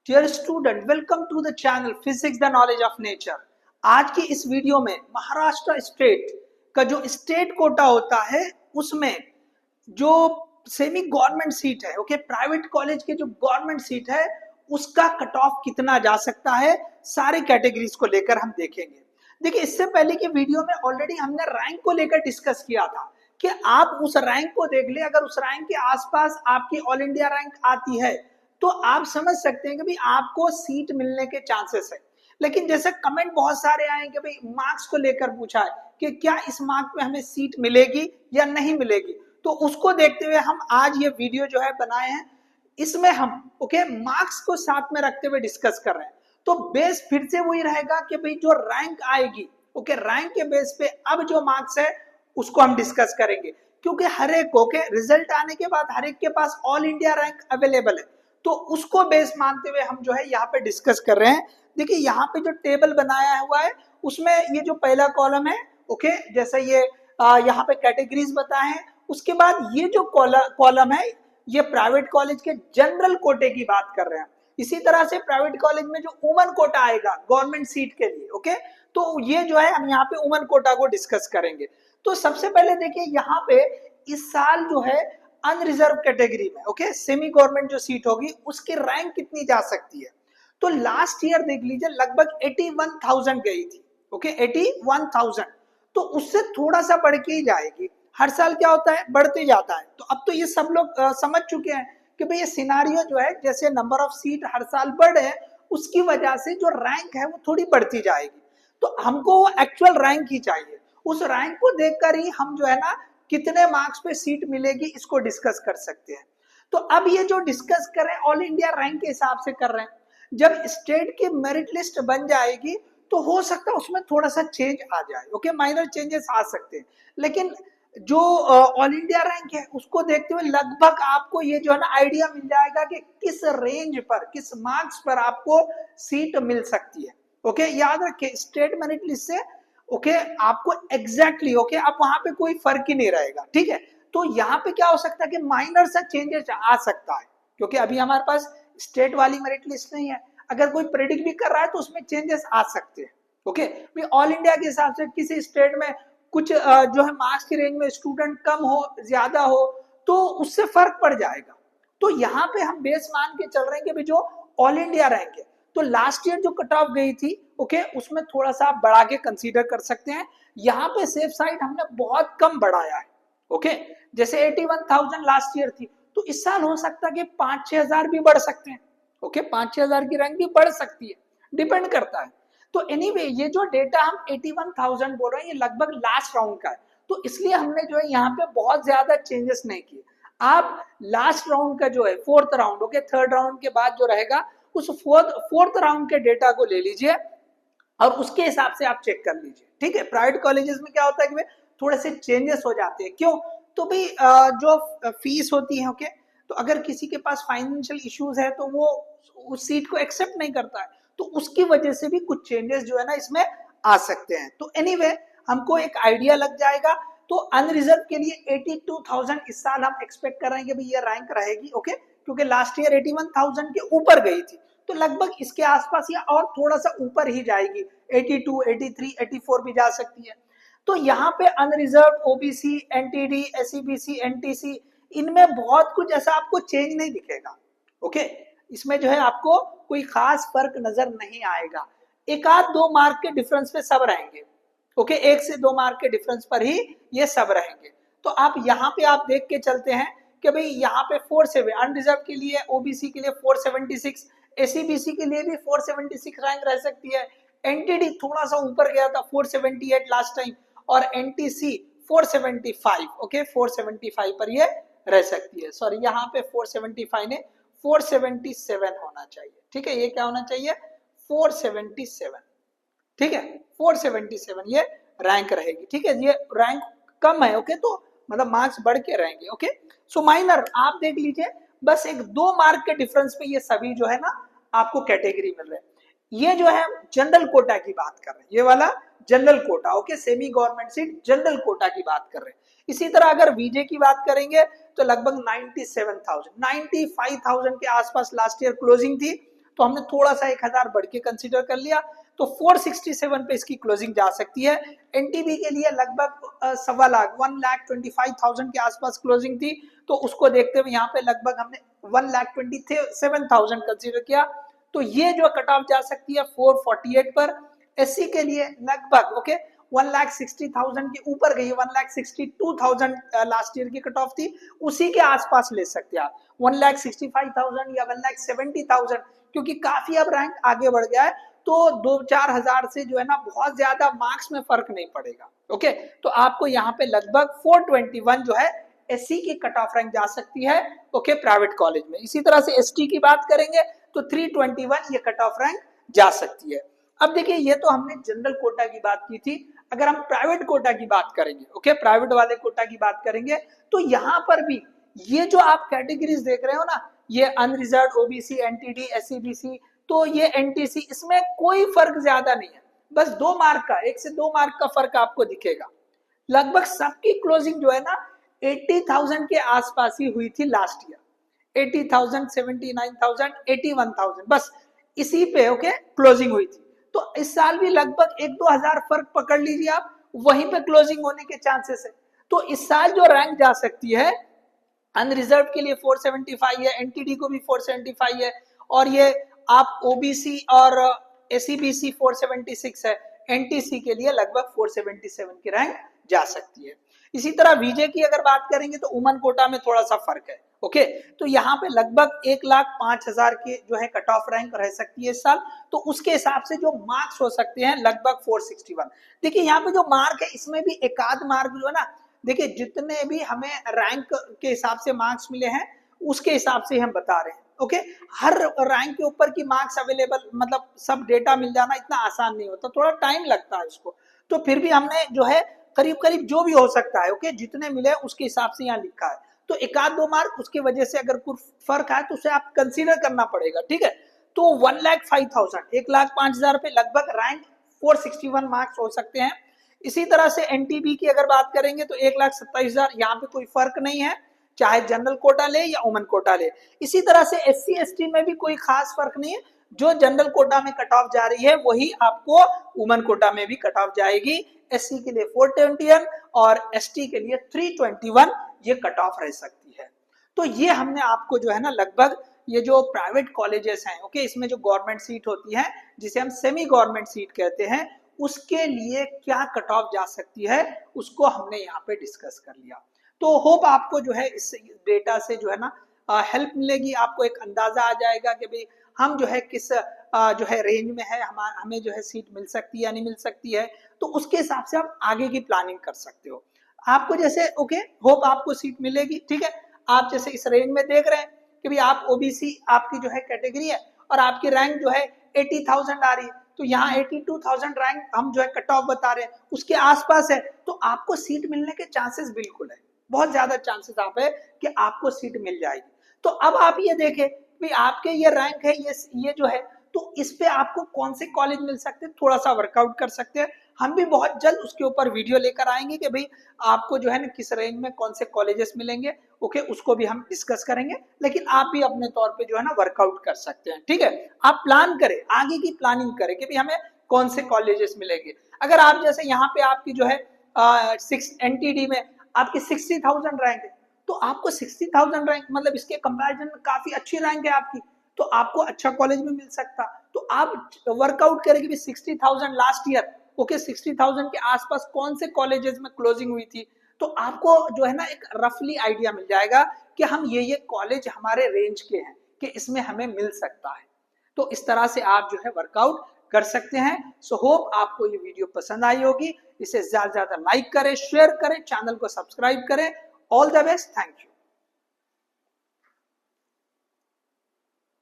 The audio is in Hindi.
Dear student, welcome to the channel physics the knowledge of nature. आज की इस वीडियो में महाराष्ट्र स्टेट का जो स्टेट कोटा होता है उसमें जो सेमी गवर्नमेंट सीट है, ओके, प्राइवेट कॉलेज के जो गवर्नमेंट सीट है उसका कट ऑफ कितना जा सकता है, सारे कैटेगरीज को लेकर हम देखेंगे। देखिए, इससे पहले की वीडियो में ऑलरेडी हमने रैंक को लेकर डिस्कस किया था कि आप उस रैंक को देख ले, अगर उस रैंक के आसपास आपकी ऑल इंडिया रैंक आती है तो आप समझ सकते हैं कि भाई आपको सीट मिलने के चांसेस है। लेकिन जैसे कमेंट बहुत सारे आए कि भाई मार्क्स को लेकर पूछा है कि क्या इस मार्क पे हमें सीट मिलेगी या नहीं मिलेगी, तो उसको देखते हुए हम आज ये वीडियो जो है बनाए हैं। इसमें हम मार्क्स को साथ में रखते हुए डिस्कस कर रहे हैं। तो बेस फिर से वही रहेगा कि भाई जो रैंक आएगी, रैंक के बेस पे अब जो मार्क्स है उसको हम डिस्कस करेंगे, क्योंकि हर एक रिजल्ट आने के बाद हर एक के पास ऑल इंडिया रैंक अवेलेबल है, तो उसको बेस मानते हुए हम जो है यहाँ पे डिस्कस कर रहे हैं। देखिए, यहाँ पे जो टेबल बनाया हुआ है उसमें ये जो पहला कॉलम है, जैसे ये यहाँ पे कैटेगरीज बताए हैं, उसके बाद ये जो कॉलम है ये प्राइवेट कॉलेज के जनरल कोटे की बात कर रहे हैं। इसी तरह से प्राइवेट कॉलेज में जो वुमन कोटा आएगा गवर्नमेंट सीट के लिए, तो ये जो है हम यहाँ पे वुमन कोटा को डिस्कस करेंगे। तो सबसे पहले देखिए, यहाँ पे इस साल जो है अनरिजर्व कैटेगरी में सेमी गवर्नमेंट जो सीट होगी उसकी रैंक कितनी जा सकती है। तो लास्ट ईयर देख लीजिए लगभग 81,000 गई थी, 81,000, तो उससे थोड़ा सा बढ़ के ही जाएगी। हर साल क्या होता है, बढ़ते जाता है। तो अब तो ये सब लोग समझ चुके हैं कि भाई ये सिनारियो जो है, जैसे नंबर ऑफ सीट हर साल बढ़े उसकी वजह से जो रैंक है वो थोड़ी बढ़ती जाएगी। तो हमको वो एक्चुअल रैंक ही चाहिए, उस रैंक को देखकर ही हम जो है ना कितने मार्क्स पे सीट मिलेगी इसको डिस्कस कर सकते हैं। तो अब ये जो डिस्कस कर रहे हैं ऑल इंडिया रैंक के हिसाब से कर रहे हैं। जब स्टेट की मेरिट लिस्ट बन जाएगी तो हो सकता है उसमें थोड़ा सा चेंज आ जाए, माइनर चेंजेस आ सकते हैं। लेकिन जो ऑल इंडिया रैंक है उसको देखते हुए लगभग आपको ये जो है ना आइडिया मिल जाएगा कि किस रेंज पर, किस मार्क्स पर आपको सीट मिल सकती है। याद रखिए, स्टेट मेरिट लिस्ट से आपको एग्जैक्टली अब वहां पे कोई फर्क ही नहीं रहेगा, ठीक है। तो यहाँ पे क्या हो सकता है कि माइनर सा चेंजेस आ सकता है, क्योंकि अभी हमारे पास स्टेट वाली मेरिट लिस्ट नहीं है। अगर कोई प्रेडिक्ट भी कर रहा है तो उसमें चेंजेस आ सकते हैं। ऑल इंडिया के हिसाब से किसी स्टेट में कुछ जो है मार्क्स की रेंज में स्टूडेंट कम हो, ज्यादा हो, तो उससे फर्क पड़ जाएगा। तो यहाँ पे हम बेस मान के चल रहे हैं कि जो ऑल इंडिया रैंक है, तो लास्ट ईयर जो कट ऑफ गई थी उसमें थोड़ा सा बढ़ा के कंसीडर कर सकते हैं। यहाँ पे सेफ साइड हमने बहुत कम बढ़ाया है। जैसे 81,000 लास्ट ईयर थी, तो इस साल हो सकता है कि 5-6 हजार भी बढ़ सकते हैं। 5-6 हजार की रैंक भी बढ़ सकती है, डिपेंड करता है। तो एनीवे ये जो डेटा हम 81,000 बोल रहे हैं ये लगभग लास्ट राउंड का है, तो इसलिए हमने जो है यहाँ पे बहुत ज्यादा चेंजेस नहीं किए। आप लास्ट राउंड का जो है फोर्थ राउंड, थर्ड राउंड के बाद जो रहेगा उस फोर्थ राउंड के डेटा को ले लीजिए और उसके हिसाब से आप चेक कर लीजिए, ठीक है। प्राइवेट कॉलेजेस में क्या होता है कि थोड़े से चेंजेस हो जाते हैं। क्यों? तो भाई जो फीस होती है, तो अगर किसी के पास फाइनेंशियल इश्यूज है तो वो उस सीट को एक्सेप्ट नहीं करता है, तो उसकी वजह से भी कुछ चेंजेस जो है ना इसमें आ सकते हैं। तो एनीवे हमको एक आइडिया लग जाएगा। तो अनरिजर्व के लिए 82,000 इस साल हम एक्सपेक्ट कर रहे हैं कि भाई ये रैंक रहेगी, क्योंकि लास्ट ईयर 81,000 के ऊपर गई थी, तो लगभग इसके आसपास या और थोड़ा सा ऊपर ही जाएगी, 82, 83, 84 भी जा सकती है। तो यहाँ पे unreserved, OBC, NTD, SEBC, NTC, इनमें बहुत कुछ ऐसा आपको चेंज नहीं दिखेगा। इसमें जो है आपको कोई खास फर्क नजर नहीं आएगा। एक आध 2 मार्क के डिफरेंस पे सब रहेंगे। 1 से 2 मार्क के डिफरेंस पर ही ये सब रहेंगे। तो आप यहाँ पे आप देख के चलते हैं कि भाई यहाँ पे 470 अनरिजर्व के लिए, ओबीसी के लिए 476, एसईबीसी के लिए भी 476 रैंक रह सकती है। एनटीडी थोड़ा सा ऊपर गया था 478 लास्ट टाइम, और एनटीसी 475, 475 पर ये रह सकती है। सॉरी, यहाँ पे 475 ने 477 होना चाहिए, ठीक है। ये क्या होना चाहिए? 477, ठीक है। 477 ये रैंक रहेगी, ठीक है। ये रैंक कम है, तो मतलब मार्क्स बढ़ के रहेंगे। सो माइनर आप देख लीजिए, बस 1-2 मार्क के डिफरेंस पे ये सभी जो है ना आपको कैटेगरी मिल रहे हैं। ये जो है जनरल कोटा की बात कर रहे हैं, ये वाला general quota, semi government seat general quota की बात कर रहे हैं। इसी तरह अगर वीजे की बात करेंगे तो लगभग 97,000, 95,000 के आसपास लास्ट ईयर क्लोजिंग थी, तो हमने थोड़ा सा 1000 बढ़ के कंसिडर कर लिया, तो 467 पे इसकी क्लोजिंग जा सकती है। एनटीबी के लिए लगभग 1.25 लाख 1,25,000 के आसपास क्लोजिंग थी, तो उसको देखते हुए यहाँ पे लगभग हमने 1,27,000 कंसिडर किया। तो ये जो कट ऑफ जा सकती है 448 पर। एससी के लिए लगभग 1,60,000 के ऊपर गई, 1,62,000 लास्ट ईयर की कट ऑफ थी, उसी के आसपास ले सकते हैं आप 1,65,000 या 1,70,000, क्योंकि काफी अब रैंक आगे बढ़ गया है, तो 2-4 हजार से जो है ना बहुत ज्यादा मार्क्स में फर्क नहीं पड़ेगा। ओके, तो आपको यहाँ पे लगभग 421 जो है एससी की कट ऑफ रैंक जा सकती है ओके प्राइवेट कॉलेज में। इसी तरह से एसटी की बात करेंगे तो 321 ये कट ऑफ रैंक जा सकती है। अब देखिए ये तो हमने जनरल कोटा की बात की थी, अगर हम प्राइवेट कोटा की बात करेंगे ओके प्राइवेट वाले कोटा की बात करेंगे तो यहाँ पर भी ये जो आप कैटेगरीज देख रहे हो ना, ये अनरिजर्व, ओबीसी, एनटीडी, एससीबीसी, तो ये एनटीसी, इसमें कोई फर्क ज्यादा नहीं है, बस 2 मार्क का, 1 से 2 मार्क का फर्क आपको दिखेगा। लगभग सबकी क्लोजिंग जो है ना 80,000 के आसपास ही हुई थी लास्ट ईयर, 80,000, 79,000, 81,000, बस इसी पे ओके क्लोजिंग हुई थी। तो इस साल भी लगभग 1-2 हजार फर्क पकड़ लीजिए आप, वहीं पे क्लोजिंग होने के चांसेस है। तो इस साल जो रैंक जा सकती है अनरिजर्व के लिए 475 है, एनटीडी को भी 475 है, और ये आप ओबीसी और एससीबीसी 476 है, एनटीसी के लिए लगभग 477 की रैंक जा सकती है। इसी तरह विजय की अगर बात करेंगे तो वुमन कोटा में थोड़ा सा फर्क है ओके, तो यहाँ पे लगभग 1,05,000 के जो है कट ऑफ रैंक रह सकती है इस साल, तो उसके हिसाब से जो मार्क्स हो सकते हैं लगभग 461। देखिए यहाँ पे जो मार्क है इसमें भी एक आध मार्क जो है ना, देखिए जितने भी हमें रैंक के हिसाब से मार्क्स मिले हैं उसके हिसाब से हम बता रहे हैं ओके। हर रैंक के ऊपर की मार्क्स अवेलेबल, मतलब सब डेटा मिल जाना इतना आसान नहीं होता, थोड़ा टाइम लगता है उसको, तो फिर भी हमने जो है करीब करीब जो भी हो सकता है ओके जितने मिले उसके हिसाब से यहाँ लिखा है, तो 1-2 मार्क उसकी वजह से अगर कुछ फर्क है तो उसे आप कंसीडर करना पड़ेगा, ठीक है। तो 1,05,000 1,05,000 पे लगभग रैंक 461 मार्क्स हो सकते हैं। इसी तरह से एनटीबी की अगर बात करेंगे तो 1,27,000, यहाँ पे कोई फर्क नहीं है, चाहे जनरल कोटा ले या वुमन कोटा ले। इसी तरह से एससी एसटी में भी कोई खास फर्क नहीं है, जो जनरल कोटा में कट ऑफ जा रही है वही आपको वुमन कोटा में भी कट ऑफ जाएगी। एससी के लिए 421 और एसटी के लिए 321 ये कट ऑफ रह सकती है। तो ये हमने आपको जो है ना लगभग ये जो प्राइवेट कॉलेजेस हैं ओके, इसमें जो गवर्नमेंट सीट होती है जिसे हम सेमी गवर्नमेंट सीट कहते हैं, उसके लिए क्या कट ऑफ जा सकती है उसको हमने यहाँ पे डिस्कस कर लिया। तो होप आपको जो है इस डेटा से जो है ना हेल्प मिलेगी, आपको एक अंदाजा आ जाएगा कि भाई हम जो है किस जो है रेंज में है, हमें जो है सीट मिल सकती है या नहीं मिल सकती है, तो उसके हिसाब से आप आगे की प्लानिंग कर सकते हो। आपको जैसे ओके होप आपको सीट मिलेगी, ठीक है। आप जैसे इस रेंज में देख रहे हैं कि भाई आप ओबीसी आपकी जो है कैटेगरी है और आपकी रैंक जो है 80,000 आ रही है, तो यहाँ 82,000 रैंक हम जो है कट ऑफ बता रहे हैं उसके आसपास है, तो आपको सीट मिलने के चांसेस बिल्कुल है, बहुत ज्यादा चांसेस आप है कि आपको सीट मिल जाएगी। तो अब आप ये देखें भाई आपके ये रैंक है, ये जो है, तो इस पे आपको कौन से कॉलेज मिल सकते हैं, थोड़ा सा वर्कआउट कर सकते हैं। हम भी बहुत जल्द उसके ऊपर वीडियो लेकर आएंगे कि भाई आपको जो है ना किस रेंज में कौन से कॉलेजेस मिलेंगे ओके, उसको भी हम डिस्कस करेंगे। लेकिन आप भी अपने तौर पे जो है ना वर्कआउट कर सकते हैं, ठीक है। आप प्लान करें, आगे की प्लानिंग करें कि भाई हमें कौन से कॉलेजेस मिलेंगे। अगर आप जैसे यहाँ पे आपकी जो है 6 एनटीडी में आपकी 60,000 रैंक है, तो आपको 60,000 रैंक मतलब इसके कंपैरिजन में काफी अच्छी रैंक है आपकी, तो आपको अच्छा कॉलेज में मिल सकता। तो आप वर्कआउट करेंगे भी 60,000 लास्ट ईयर ओके 60,000 के आसपास कौन से कॉलेजेस में क्लोजिंग हुई थी, तो आपको जो है ना एक रफली आइडिया मिल जाएगा कि हम ये कॉलेज हमारे रेंज के हैं कि इसमें हमें मिल सकता है। तो इस तरह से आप जो है वर्कआउट कर सकते हैं। सो होप आपको ये वीडियो पसंद आई होगी, इसे ज्यादा से ज्यादा लाइक करें, शेयर करें, चैनल को सब्सक्राइब करें। All the best, thank you.